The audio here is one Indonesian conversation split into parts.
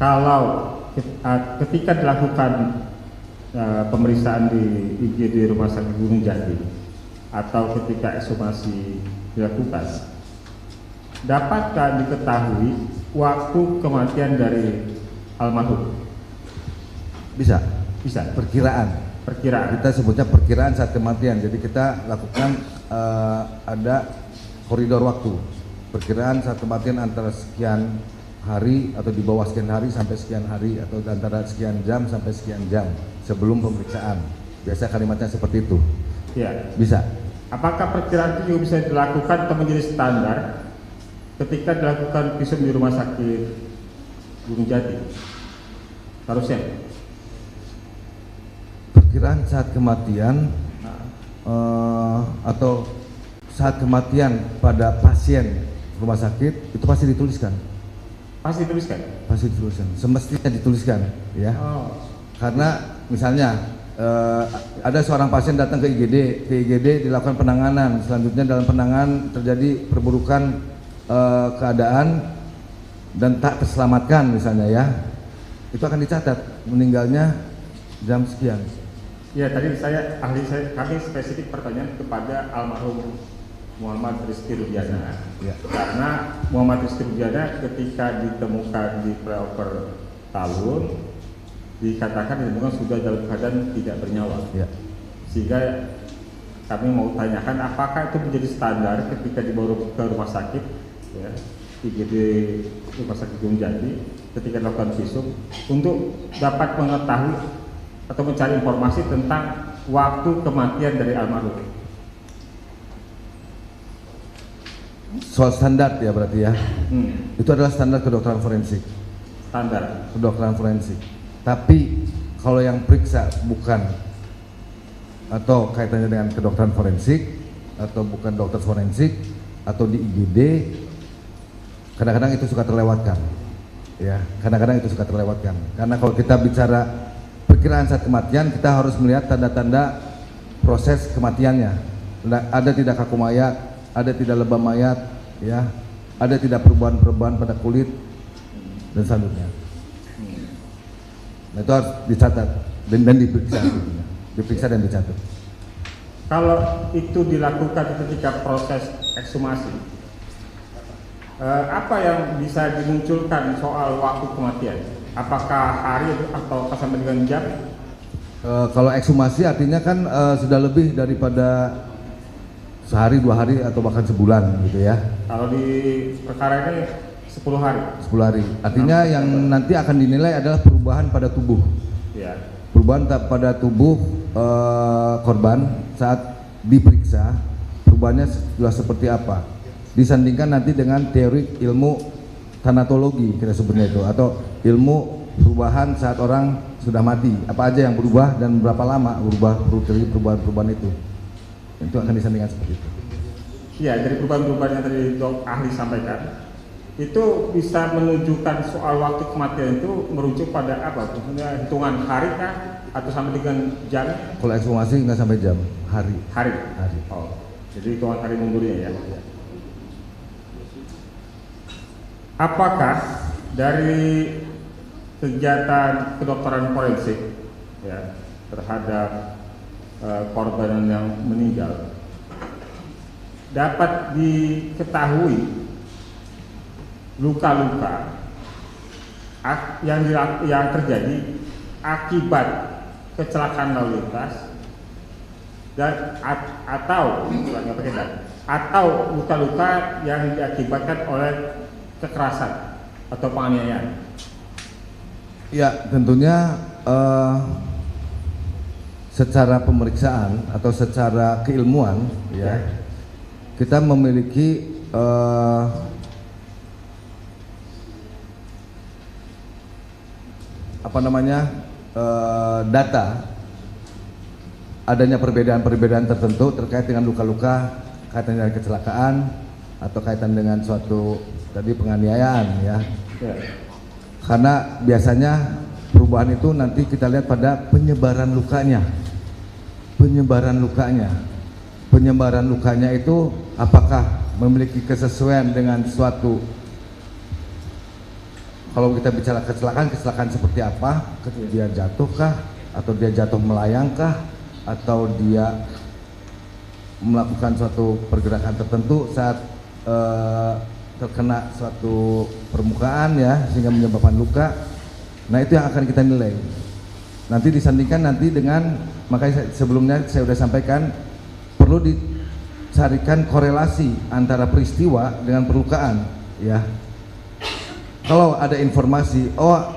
kalau ketika dilakukan pemeriksaan di IGD Rumah Sakit Gunung Jati atau ketika ekshumasi dilakukan, dapatkah diketahui waktu kematian dari almarhum? Bisa. Bisa. Perkiraan. Kita sebutnya perkiraan saat kematian. Jadi kita lakukan ada koridor waktu. Perkiraan saat kematian antara sekian hari atau di bawah sekian hari sampai sekian hari, atau antara sekian jam sampai sekian jam sebelum pemeriksaan. Biasa kalimatnya seperti itu. Ya. Bisa. Apakah perkiraan itu juga bisa dilakukan atau menjadi standar ketika dilakukan visum di Rumah Sakit Gunung Jati? Harusnya. Perkiraan saat kematian atau saat kematian pada pasien rumah sakit itu pasti dituliskan. Pasti dituliskan? Pasti dituliskan, semestinya dituliskan, ya. Karena misalnya ada seorang pasien datang ke IGD dilakukan penanganan, selanjutnya dalam penanganan terjadi perburukan keadaan dan tak terselamatkan misalnya, ya, itu akan dicatat meninggalnya jam sekian. Ya, tadi kami spesifik pertanyaan kepada almarhum Muhammad Rizky Rudiana, ya. Karena Muhammad Rizky Rudiana ketika ditemukan di flyover Talun dikatakan ditemukan sudah dalam keadaan tidak bernyawa, ya. Sehingga kami mau tanyakan apakah itu menjadi standar ketika dibawa ke rumah sakit, ya, IGD Rumah Sakit Gunung Jati ketika dilakukan visum untuk dapat mengetahui atau mencari informasi tentang waktu kematian dari almarhum. Soal standar ya berarti ya. Itu adalah standar kedokteran forensik. Standar kedokteran forensik. Tapi kalau yang periksa bukan atau kaitannya dengan kedokteran forensik atau bukan dokter forensik atau di IGD, kadang-kadang itu suka terlewatkan. Ya, kadang-kadang itu suka terlewatkan. Karena kalau kita bicara perkiraan saat kematian, kita harus melihat tanda-tanda proses kematiannya. Ada tidak kaku mayat, ada tidak lebam mayat, ya, ada tidak perubahan-perubahan pada kulit dan selanjutnya. Nah, itu harus dicatat dan diperiksa dan dicatat. Kalau itu dilakukan ketika proses ekshumasi, apa yang bisa dimunculkan soal waktu kematian? Apakah hari atau sampai dengan jam? Kalau ekshumasi artinya kan sudah lebih daripada sehari, 2 hari atau bahkan sebulan gitu ya. Kalau di perkara ini 10 hari. 10 hari. Artinya yang nanti akan dinilai adalah perubahan pada tubuh. Ya. Perubahan pada tubuh korban saat diperiksa, perubahannya sudah seperti apa. Disandingkan nanti dengan teori ilmu tanatologi kita sebutnya itu, atau ilmu perubahan saat orang sudah mati. Apa aja yang berubah dan berapa lama berubah perubahan-perubahan itu. Itu akan disandingkan seperti itu. Iya, dari perubahan-perubahan yang tadi dok ahli sampaikan, itu bisa menunjukkan soal waktu kematian itu merujuk pada apa? Maksudnya hitungan hari kah atau sampai dengan jam? Kalau ekshumasi nggak sampai jam, hari. Hari. Oh, jadi hitungan hari mundurnya ya. Apakah dari kegiatan kedokteran forensik ya terhadap korban yang meninggal dapat diketahui luka-luka yang terjadi akibat kecelakaan lalu lintas dan atau luka-luka yang diakibatkan oleh kekerasan atau penganiayaan? Ya, tentunya secara pemeriksaan atau secara keilmuan ya, kita memiliki data adanya perbedaan-perbedaan tertentu terkait dengan luka-luka kaitan dengan kecelakaan atau kaitan dengan suatu tadi penganiayaan ya. Karena biasanya perubahan itu nanti kita lihat pada penyebaran lukanya. Penyebaran lukanya itu apakah memiliki kesesuaian dengan suatu kalau kita bicara kecelakaan seperti apa? Dia jatuhkah, atau dia jatuh melayangkah, atau dia melakukan suatu pergerakan tertentu saat terkena suatu permukaan ya sehingga menyebabkan luka. Nah itu yang akan kita nilai. Nanti disandingkan nanti dengan, makanya sebelumnya saya sudah sampaikan perlu dicarikan korelasi antara peristiwa dengan perlukaan ya. Kalau ada informasi, oh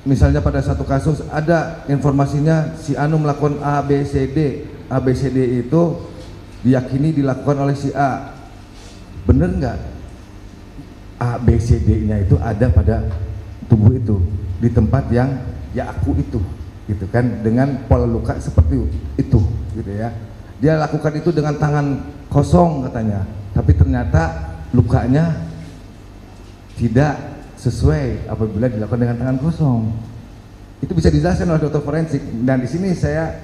misalnya pada satu kasus ada informasinya si Anu melakukan ABCD itu diyakini dilakukan oleh si A, bener nggak? ABCD-nya itu ada pada tubuh itu di tempat yang ya aku itu, gitu kan, dengan pola luka seperti itu, gitu ya. Dia lakukan itu dengan tangan kosong katanya, tapi ternyata lukanya tidak sesuai apabila dilakukan dengan tangan kosong. Itu bisa dijelaskan oleh dokter forensik. Dan di sini saya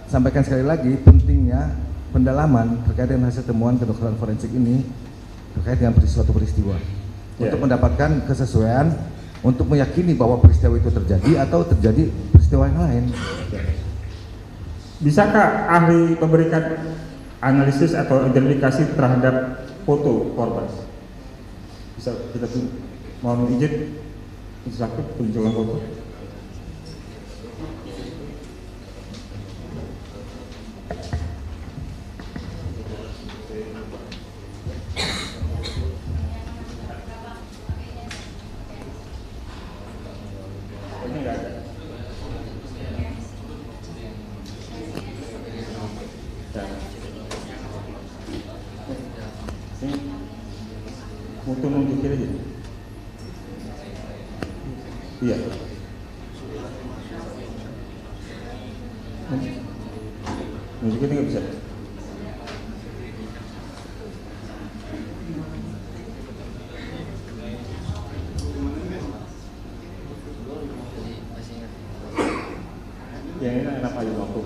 sampaikan sekali lagi pentingnya pendalaman terkait dengan hasil temuan kedokteran forensik ini terkait dengan suatu peristiwa untuk mendapatkan kesesuaian, untuk meyakini bahwa peristiwa itu terjadi atau terjadi peristiwa yang lain. Bisakah ahli memberikan analisis atau identifikasi terhadap foto korban? Bisa kita mohon izin sakit tunjukkan foto. Ini enggak ada. Ini foto nunjukin aja. Iya. Nunjukin nggak bisa. Yang ini enak aja waktu.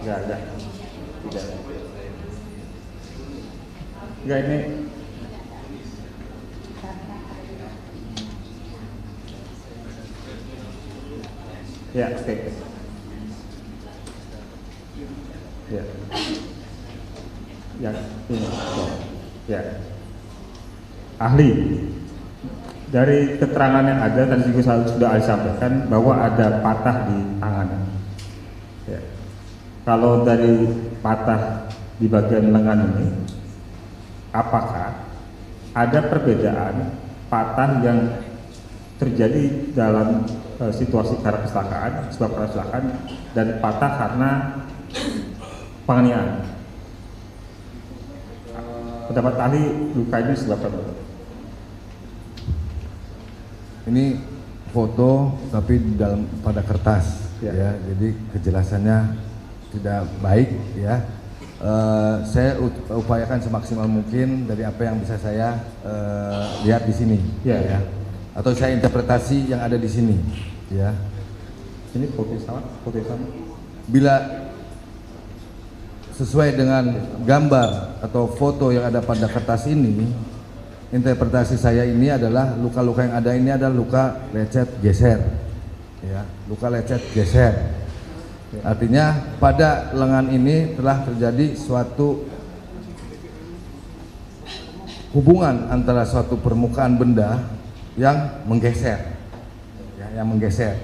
Enggak ada. Tidak. Enggak ini. Ya, oke. Ya. Yang ini. Ya. Ahli. Dari keterangan yang ada tadi juga sudah disampaikan bahwa ada patah di tangan. Ya. Kalau dari patah di bagian lengan ini, apakah ada perbedaan patah yang terjadi dalam situasi karena kecelakaan, sebab karena kecelakaan, dan patah karena penganiayaan? Pendapat ahli luka ini sebab apa? Ini foto tapi dalam pada kertas ya, jadi kejelasannya tidak baik ya. Saya upayakan semaksimal mungkin dari apa yang bisa saya lihat di sini ya. Atau saya interpretasi yang ada di sini ya. Ini foto sama. Bila sesuai dengan gambar atau foto yang ada pada kertas ini, interpretasi saya ini adalah luka-luka yang ada ini adalah luka lecet geser ya, luka lecet geser. Artinya pada lengan ini telah terjadi suatu hubungan antara suatu permukaan benda yang menggeser ya, yang menggeser.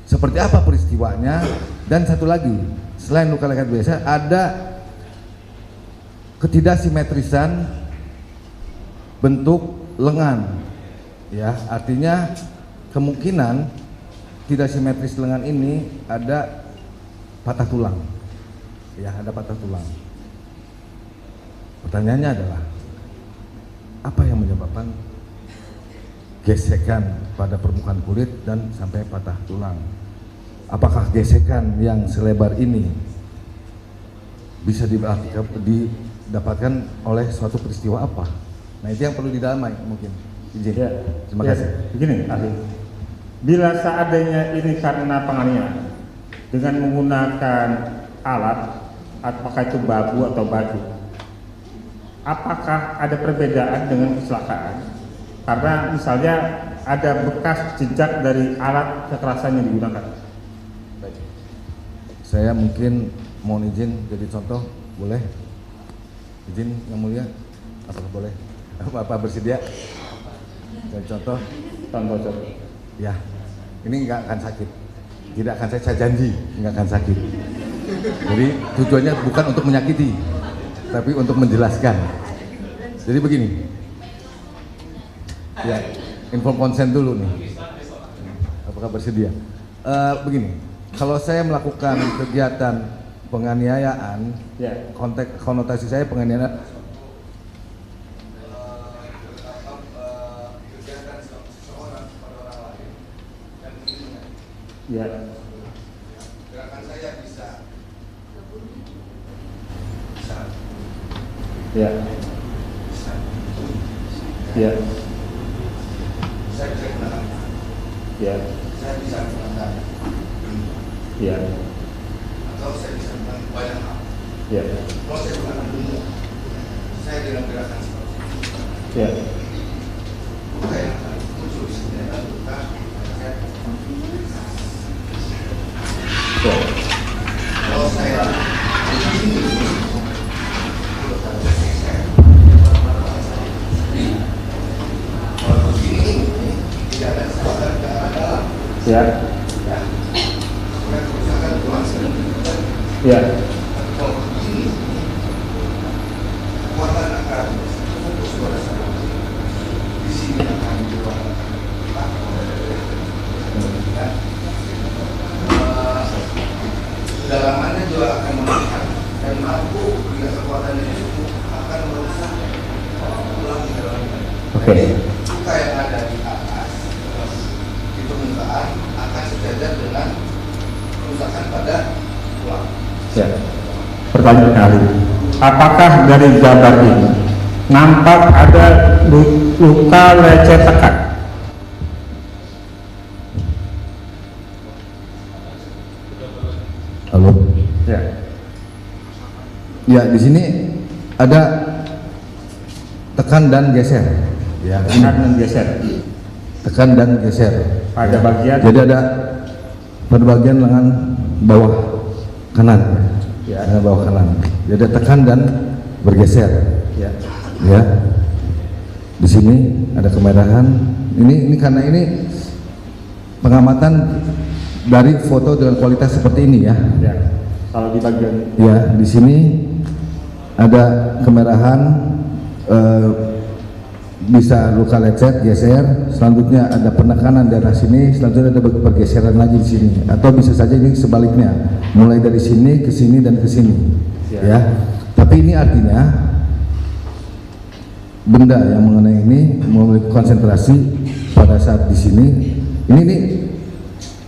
Seperti apa peristiwanya? Dan satu lagi, selain luka lecet geser, ada ketidaksimetrisan bentuk lengan ya, artinya kemungkinan tidak simetris lengan ini ada patah tulang ya, ada patah tulang. Pertanyaannya adalah apa yang menyebabkan gesekan pada permukaan kulit dan sampai patah tulang? Apakah gesekan yang selebar ini bisa didapatkan oleh suatu peristiwa apa? Nah itu yang perlu didalami mungkin. Izin. Ya. Terima kasih. Begini ahli, Bila seandainya ini karena penganiayaan dengan menggunakan alat, apakah itu babu atau batu, apakah ada perbedaan dengan kecelakaan? Karena misalnya ada bekas jejak dari alat kekerasan yang digunakan. Saya mungkin mohon izin jadi contoh, boleh? Izin yang mulia, apakah boleh? Bapak bersedia? Jadi contoh? Contoh. Ya, ini nggak akan sakit. Tidak akan saya janji, nggak akan sakit. Jadi tujuannya bukan untuk menyakiti, tapi untuk menjelaskan. Jadi begini. Ya, info konsen dulu nih. Apakah bersedia? Begini, kalau saya melakukan kegiatan penganiayaan, Ya. konteks konotasi saya penganiayaan. Ya. Gerakan saya bisa. Ya. Ya. Saya bisa gunakan. Ya. Saya bisa gunakan. Ya. Atau saya bisa gunakan banyak hal. Ya. Kalau saya gunakan dulu, saya dengan gerakan seperti ini. Ya. Luka yang akan muncul sebenarnya luka. Kalau saya begini, kalau begini tidak ada kesempatan ke arah dalam. Ya. Kemudian kerusakan tulang sebenarnya. Ya. Kalau begini, kekuatan akan fokus pada sana. Di sini akan dibuat kedalamannya juga akan meningkat dan mampu bila kekuatannya cukup akan merusak tulang di dalamnya. Oke. Luka yang ada di atas di permukaan akan sejajar dengan kerusakan pada tulang. Ya. Pertanyaan kali, apakah dari gambar ini nampak ada luka lecet tekan? Halo. Ya. Ya, di sini ada tekan dan geser. Ya, Tekan dan geser tekan dan geser. pada bagian. Jadi ada pada bagian lengan bawah kanan. Ya. Lengan bawah kanan. Jadi ada tekan dan bergeser. Ya. Ya. Di sini ada kemerahan. Ini karena ini pengamatan dari foto dengan kualitas seperti ini ya. Ya. Kalau di bagian. Ya, di sini ada kemerahan, bisa luka lecet, geser. Selanjutnya ada penekanan daerah sini. Selanjutnya ada pergeseran lagi di sini. Atau bisa saja ini sebaliknya, mulai dari sini ke sini dan ke sini. Ya. Ya. Tapi ini artinya benda yang mengenai ini memiliki konsentrasi pada saat di sini.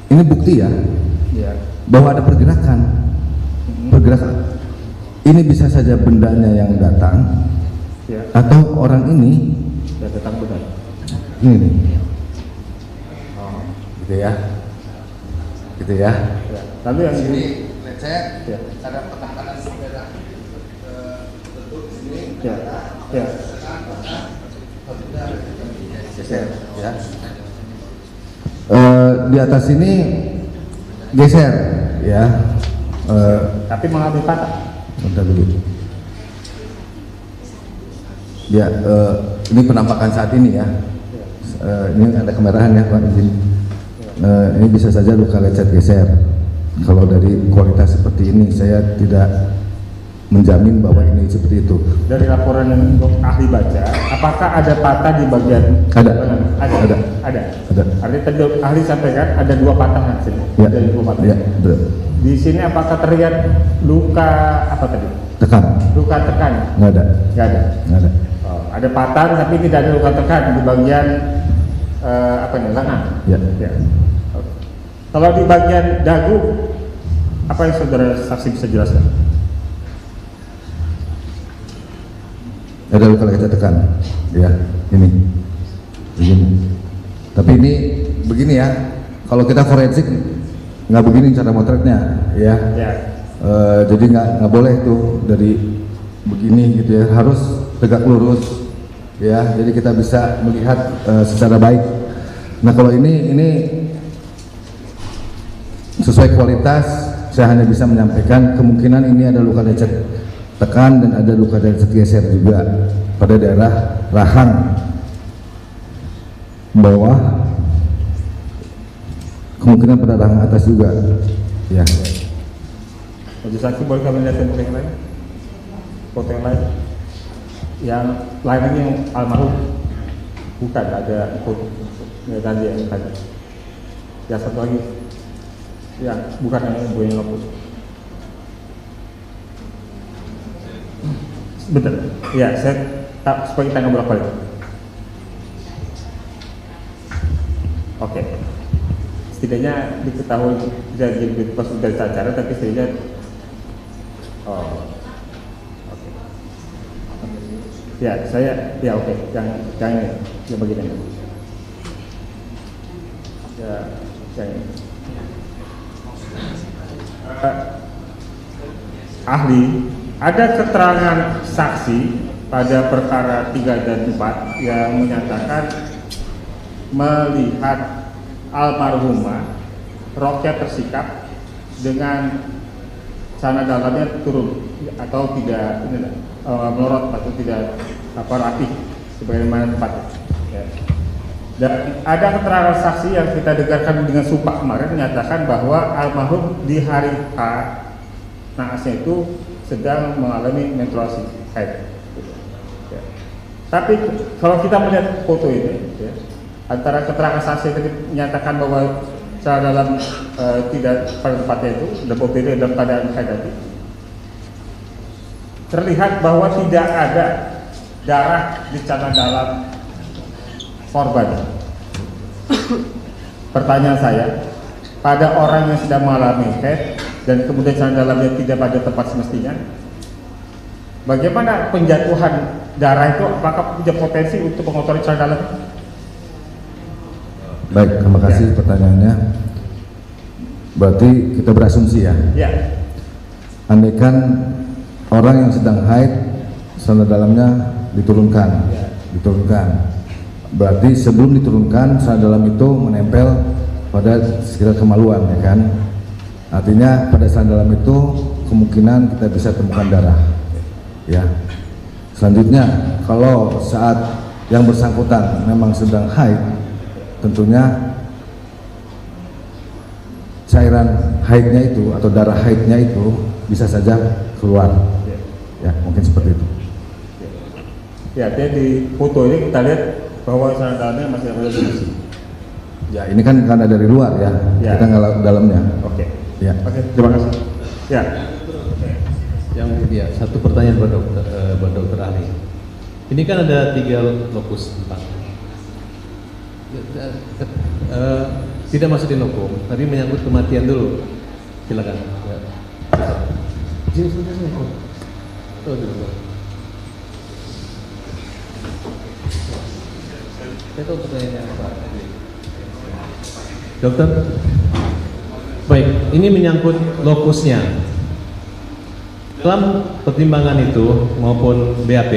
Ini bukti ya, Ya. bahwa ada pergerakan. Ini bisa saja bendanya yang datang, Ya. atau orang ini Ya, tetap benar. ini nih, Oh. gitu ya, gitu ya. Ya. Lalu yang Sini lecet, Ya. ada penekanan sepeda bentuk di sini. Ya. Ya. Geser, ya. Di atas ini geser, ya. Tapi mengalami patah. Bentar dulu. Ya, ini penampakan saat ini ya. Ini ada kemerahan ya Pak izin. Ini bisa saja luka lecet geser. Kalau dari kualitas seperti ini saya tidak menjamin bahwa ini seperti itu. Dari laporan yang ahli baca, apakah ada patah di bagian? Ada. Ada. Ada. Artinya tadi ahli sampaikan ada dua patah di sini. Ya. Ada dua patah. Ya, betul. Di sini apakah terlihat luka apa tadi? Tekan. Luka tekan? Nggak ada. Nggak ada. Nggak ada. Oh, ada patah tapi tidak ada luka tekan di bagian apa nih? Lengan. Ya. Ya. Oke. Kalau di bagian dagu, apa yang saudara saksi bisa jelaskan? Ada luka lecet tekan. Ya, ini. Begini. Tapi ini begini ya. kalau kita forensik nggak begini cara motretnya, ya. Ya. Jadi nggak boleh tuh dari begini gitu ya, harus tegak lurus, ya. Jadi kita bisa melihat secara baik. Nah kalau ini sesuai kualitas, saya hanya bisa menyampaikan kemungkinan ini ada luka lecet tekan dan ada luka lecet geser juga pada daerah rahang bawah, kemungkinan pada rahang atas juga, ya. Majelis Hakim, boleh kami lihat yang lain? Foto yang lain? Yang lain lagi yang almarhum, bukan ada foto tadi yang tadi. Ya satu lagi, ya bukan yang ibu yang lopus. Betul. Ya, saya tak supaya kita ngobrol balik. Oke. Setidaknya diketahui tidak jadi pas dari acara, tapi setidaknya oke. Ya, saya ya oke. Yang ini, yang bagian ini. Ya, yang ini. Ahli, ada keterangan saksi pada perkara 3 dan 4 yang menyatakan melihat almarhumah roknya tersikap dengan celana dalamnya turun atau tidak melorot atau tidak rapi sebagaimana tempatnya. Ya. Dan ada keterangan saksi yang kita dengarkan dengan sumpah kemarin menyatakan bahwa almarhum di hari H naasnya itu sedang mengalami menstruasi haid. Ya. Tapi kalau kita melihat foto ini, ya, antara keterangan saksi tadi menyatakan bahwa celana dalam tidak pada tempatnya itu, dan foto ini dalam keadaan haid tadi, terlihat bahwa tidak ada darah di celana dalam korban. Pertanyaan saya, pada orang yang sedang mengalami haid dan kemudian celana dalamnya tidak pada tempat semestinya, bagaimana penjatuhan darah itu? Apakah punya potensi untuk mengotori celana dalam? Baik, terima kasih pertanyaannya. Berarti kita berasumsi ya. Ya. Andaikan orang yang sedang haid, celana dalamnya diturunkan, berarti sebelum diturunkan celana dalam itu menempel pada sekitar kemaluan, ya kan? Artinya pada celana dalam itu kemungkinan kita bisa temukan darah, ya. Selanjutnya, kalau saat yang bersangkutan memang sedang haid, tentunya cairan haidnya itu atau darah haidnya itu bisa saja keluar, ya mungkin seperti itu. Ya, jadi di foto ini kita lihat bahwa celana dalamnya masih ada kondisi. Ya ini kan karena dari luar ya, Ya. kita nggak dalamnya. Oke. Ya. Oke, terima kasih. Ya. Yang ya, satu pertanyaan buat dokter ahli. Ini kan ada 3 lokus tempat. Tidak masuk di hukum, tapi menyangkut kematian dulu. Silakan. Ya. Sini. Oh, dulu. Saya tahu pertanyaannya apa. Dokter. Baik, ini menyangkut lokusnya. Dalam pertimbangan itu maupun BAP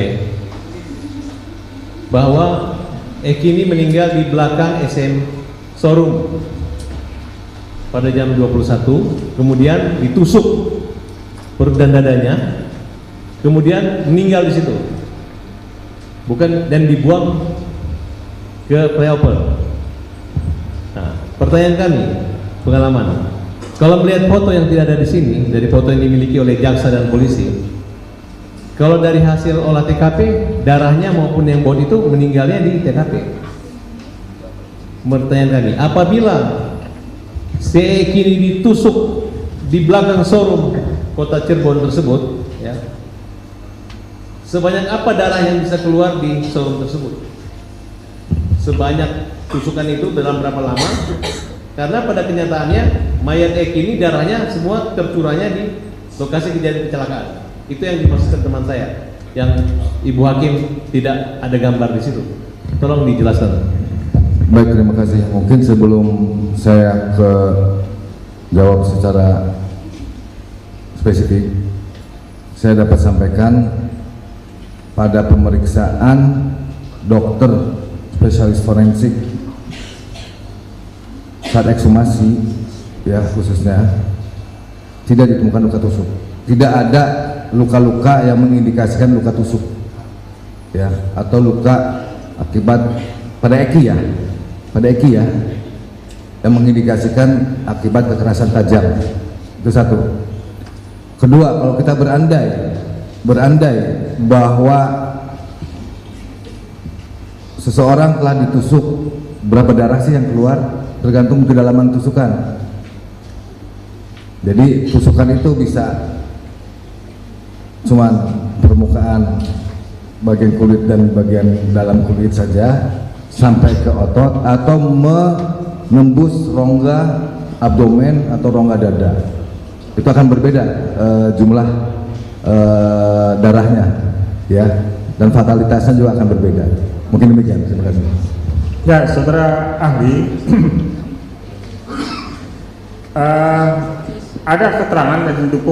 bahwa Eki ini meninggal di belakang SM showroom pada jam 21, kemudian ditusuk perut dan dadanya, kemudian meninggal di situ, bukan, dan dibuang ke flyover. Nah, pertanyaan kami, pengalaman, kalau melihat foto yang tidak ada di sini, dari foto yang dimiliki oleh jaksa dan polisi, kalau dari hasil olah TKP, darahnya maupun yang body itu meninggalnya di TKP. Pertanyaan kami, apabila CE kini ditusuk di belakang showroom kota Cirebon tersebut, ya, sebanyak apa darah yang bisa keluar di showroom tersebut? Sebanyak tusukan itu dalam berapa lama? Karena pada kenyataannya mayat Eki ini darahnya semua tercurahnya di lokasi kejadian kecelakaan. Itu yang dimaksudkan teman saya, yang Ibu Hakim tidak ada gambar di situ. Tolong dijelaskan. Baik, terima kasih. Mungkin sebelum saya jawab secara spesifik, saya dapat sampaikan pada pemeriksaan dokter spesialis forensik saat ekshumasi, ya khususnya, tidak ditemukan luka tusuk. Tidak ada luka-luka yang mengindikasikan luka tusuk, ya, atau luka akibat pada eki ya, yang mengindikasikan akibat kekerasan tajam. Itu satu. Kedua, kalau kita berandai bahwa seseorang telah ditusuk, berapa darah sih yang keluar? Tergantung kedalaman tusukan. Jadi tusukan itu bisa cuman permukaan bagian kulit dan bagian dalam kulit saja sampai ke otot, atau menembus rongga abdomen atau rongga dada. Itu akan berbeda jumlah darahnya, ya, dan fatalitasnya juga akan berbeda. Mungkin demikian. Terima kasih. Ya, saudara ahli, ada keterangan yang didukung